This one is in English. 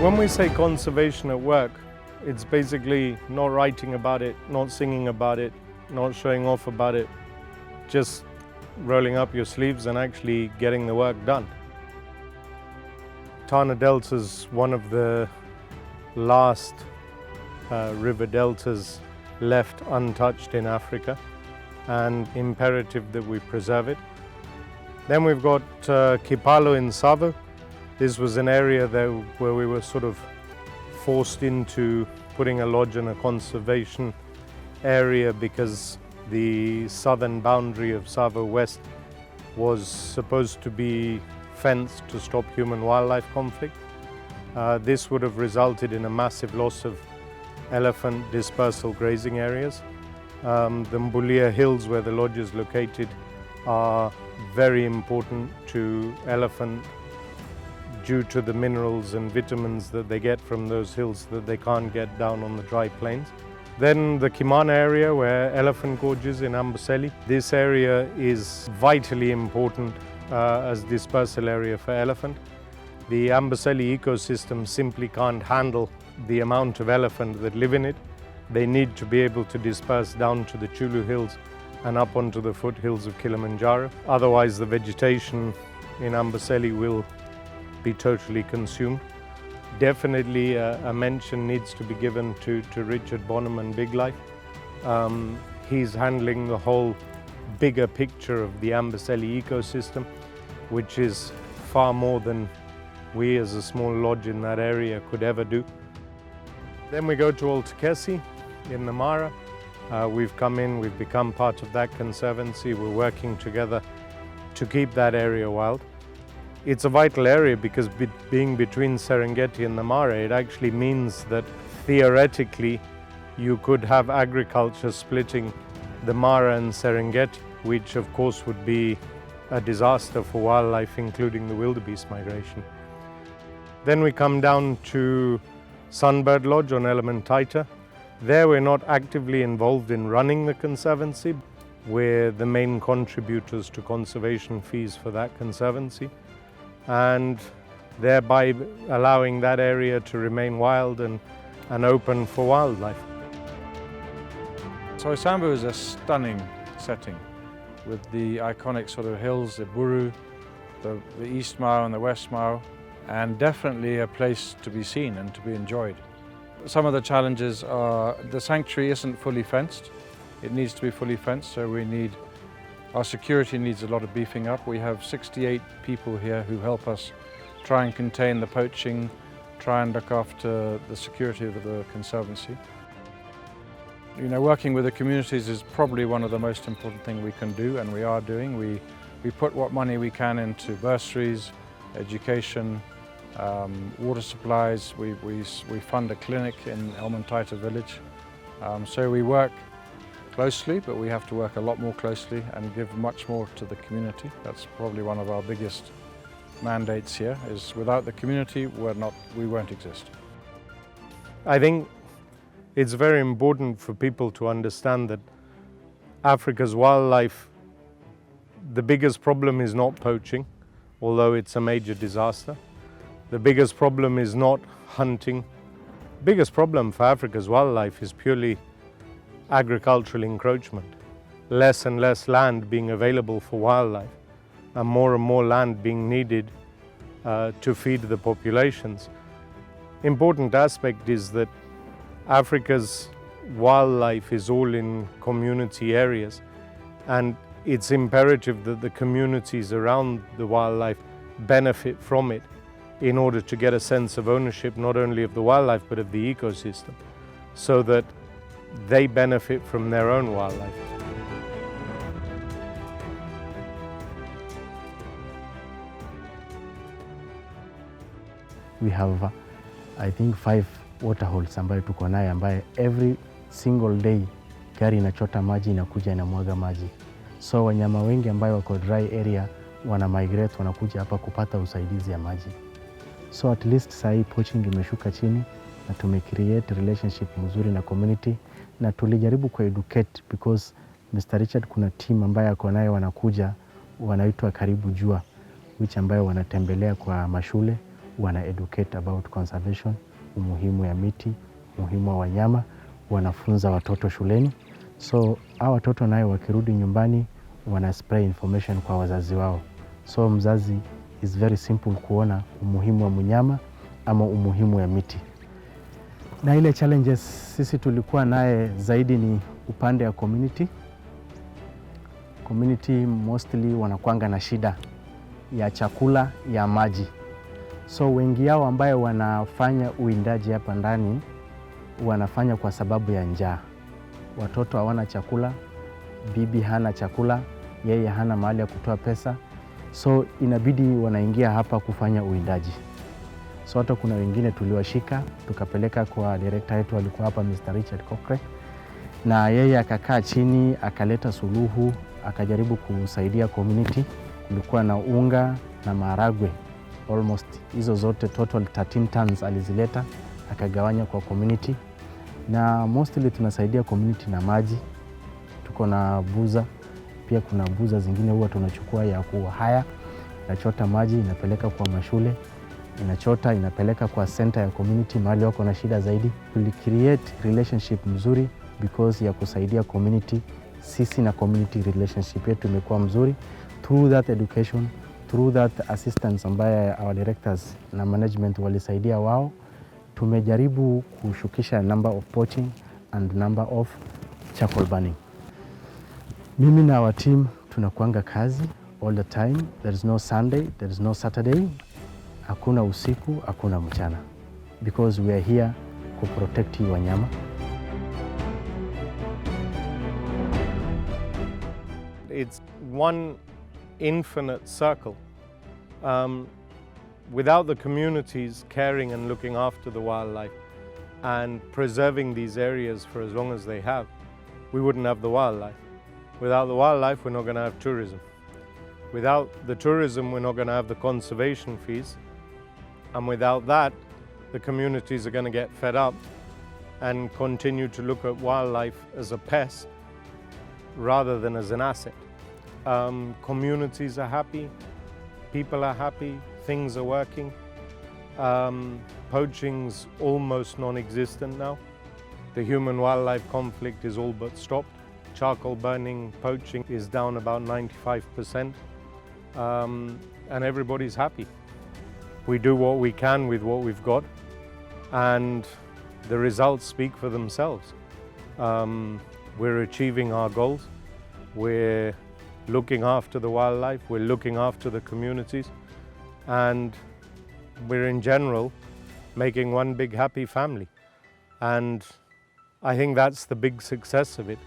When we say conservation at work, it's basically not writing about it, not singing about it, not showing off about it, just rolling up your sleeves and actually getting the work done. Tana Delta is one of the last river deltas left untouched in Africa, and imperative that we preserve it. Then we've got Kipalo in Tsavo. This was an area where we were sort of forced into putting a lodge in a conservation area because the southern boundary of Tsavo West was supposed to be fenced to stop human-wildlife conflict. This would have resulted in a massive loss of elephant dispersal grazing areas. The Mbulia Hills, where the lodge is located, are very important to elephant due to the minerals and vitamins that they get from those hills that they can't get down on the dry plains. Then the Kimana area, where Elephant Gorge is in Amboseli. This area is vitally important as dispersal area for elephant. The Amboseli ecosystem simply can't handle the amount of elephant that live in it. They need to be able to disperse down to the Chulu Hills and up onto the foothills of Kilimanjaro. Otherwise, the vegetation in Amboseli will be totally consumed. Definitely a mention needs to be given to Richard Bonham and Big Life. He's handling the whole bigger picture of the Amboseli ecosystem, which is far more than we as a small lodge in that area could ever do. Then we go to Oltukesi in the Mara. We've come in, we've become part of that conservancy. We're working together to keep that area wild. It's a vital area because being between Serengeti and the Mara, it actually means that theoretically you could have agriculture splitting the Mara and Serengeti, which of course would be a disaster for wildlife, including the wildebeest migration. Then we come down to Sunbird Lodge on Elementaita. There we're not actively involved in running the conservancy. We're the main contributors to conservation fees for that conservancy, and thereby allowing that area to remain wild and open for wildlife. So Isambu is a stunning setting with the iconic sort of hills, the Buru, the East Mao and the West Mao, and definitely a place to be seen and to be enjoyed. Some of the challenges are the sanctuary isn't fully fenced. It needs to be fully fenced, so our security needs a lot of beefing up. We have 68 people here who help us try and contain the poaching, try and look after the security of the conservancy. You know, working with the communities is probably one of the most important things we can do, and we are doing. We put what money we can into bursaries, education, water supplies. We fund a clinic in Elementaita village. So we work closely, but we have to work a lot more closely and give much more to the community. That's probably one of our biggest mandates here, is without the community, we won't exist. I think it's very important for people to understand that Africa's wildlife, the biggest problem is not poaching, although it's a major disaster. The biggest problem is not hunting. The biggest problem for Africa's wildlife is purely agricultural encroachment. Less and less land being available for wildlife, and more land being needed to feed the populations. Important aspect is that Africa's wildlife is all in community areas, and it's imperative that the communities around the wildlife benefit from it in order to get a sense of ownership not only of the wildlife but of the ecosystem, so that they benefit from their own wildlife. We have, I think, 5 water holes ambayo tuko nayo, ambayo every single day gari inachota maji inakuja inamwaga maji. So wanyama wengi ambayo wako dry area wana migrate, wanakuja hapa kupata usaidizi ya maji. So at least sahi poaching imeshuka chini na tumecreate relationship mzuri na community, na tulijaribu educate because Mr. Richard kuna team ambayo ako nayo wanakuja wanaitwa Karibu Jua, which ambayo wanatembelea kwa mashule, wana educate about conservation, umuhimu ya miti, umuhimu wa wanyama, wanafunza watoto shuleni. So hawa watoto nayo wakirudi nyumbani wana spray information kwa wazazi wao. So mzazi is very simple kuona umuhimu wa mnyama ama umuhimu ya miti. Na ile challenges sisi tulikuwa naye zaidi ni upande ya community. Community mostly wanakuanga na shida ya chakula, ya maji. So wengi yao ambayo wanafanya uwindaji hapa ndani wanafanya kwa sababu ya njaa. Watoto hawana chakula, bibi hana chakula, yeye hana mahali ya kutoa pesa. So inabidi wanaingia hapa kufanya uwindaji. So hata kuna wengine tuliwashika, tukapeleka kwa director yetu alikuwa hapa Mr. Richard Cockray. Na yeye akakaa chini, akaleta suluhu, akajaribu kusaidia community. Kulikuwa na unga na maharagwe. Almost hizo zote total 13 tons alizileta, akagawanya kwa community. Na mostly tunasaidia community na maji. Tuko na buza, pia kuna buza zingine huwa tunachukua ya kuhaya. Inachota maji, inapeleka kwa mashule, inachota, inapeleka kwa center ya community mahali wako na shida zaidi. Tuli create relationship mzuri because ya kusaidia community. Sisi na community relationship yetu imekuwa mzuri. Through that education, through that assistance ambaye our directors na management walisaidia wao, tumejaribu kushukisha number of poaching and number of charcoal burning. Mimi na our team tunakuanga kazi all the time. There is no Sunday, there is no Saturday. Hakuna usiku, hakuna mchana. Because we are here to protect hii wanyama. It's one infinite circle. Without the communities caring and looking after the wildlife and preserving these areas for as long as they have, we wouldn't have the wildlife. Without the wildlife, we're not going to have tourism. Without the tourism, we're not going to have the conservation fees. And without that, the communities are going to get fed up and continue to look at wildlife as a pest rather than as an asset. Communities are happy, people are happy, things are working. Poaching's almost non-existent now. The human-wildlife conflict is all but stopped. Charcoal burning, poaching is down about 95%, and everybody's happy. We do what we can with what we've got, and the results speak for themselves. We're achieving our goals. We're looking after the wildlife, we're looking after the communities, and we're in general making one big happy family. And I think that's the big success of it.